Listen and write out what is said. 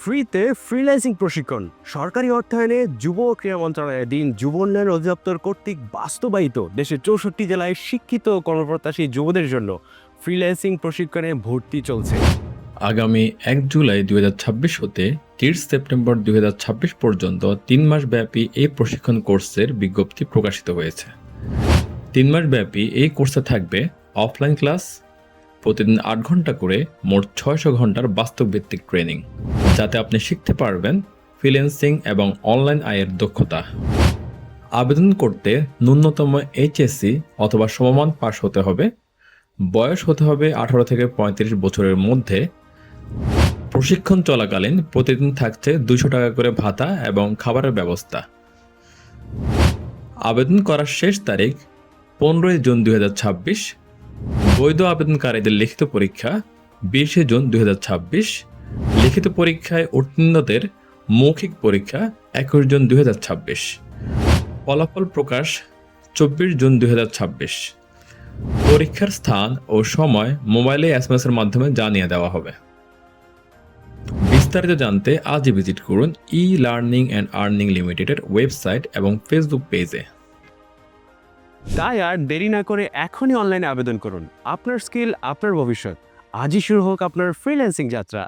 ফ্রিতে ফ্রিল্যান্সিং প্রশিক্ষণ সরকারি অর্থায়নে যুব ও ক্রীড়া মন্ত্রণালয়ের যুব উন্নয়ন অধিদপ্তর কর্তৃক বাস্তবায়িত দেশের 64 জেলায় শিক্ষিত ও কর্মপ্রত্যাশী যুবদের জন্য ফ্রিল্যান্সিং প্রশিক্ষণে ভর্তি চলছে। আগামী 1 জুলাই 2026 হতে 30 সেপ্টেম্বর 2026 পর্যন্ত 3 মাস ব্যাপী এই প্রশিক্ষণ কোর্সের বিজ্ঞপ্তি প্রকাশিত হয়েছে। 3 মাস ব্যাপী এই কোর্সে থাকবে অফলাইন ক্লাস, প্রতিদিন 8 ঘন্টা করে মোট 600 ঘন্টার বাস্তবভিত্তিক ট্রেনিং, যাতে আপনি শিখতে পারবেন ফ্রিল্যান্সিং এবং অনলাইন আয়ের দক্ষতা। আবেদন করতে ন্যূনতম এইচএসসি অথবা সমমান পাস হতে হবে, বয়স হতে হবে 18 থেকে 35 বছরের মধ্যে। প্রশিক্ষণ চলাকালীন প্রতিদিন থাকছে 200 টাকা করে ভাতা এবং খাবারের ব্যবস্থা। আবেদন করার শেষ তারিখ 15 জুন 2026। বৈধ আবেদনকারীদের লিখিত পরীক্ষা 20 জুন 2026। লিখিত পরীক্ষায় উত্তীর্ণদের মৌখিক পরীক্ষা 21 জুন 2026। ফলাফল প্রকাশ 24 জুন 2026। পরীক্ষার স্থান ও সময় মোবাইলে এসএমএস এর মাধ্যমে জানিয়ে দেওয়া হবে। বিস্তারিত জানতে আজই ভিজিট করুন ই-লার্নিং অ্যান্ড আর্নিং লিমিটেডের ওয়েবসাইট এবং ফেসবুক পেজে। তাই আর দেরি না করে এখনই অনলাইনে আবেদন করুন। আপনার স্কিল, আপনার ভবিষ্যৎ। আজই শুরু হোক আপনার ফ্রিল্যান্সিং যাত্রা।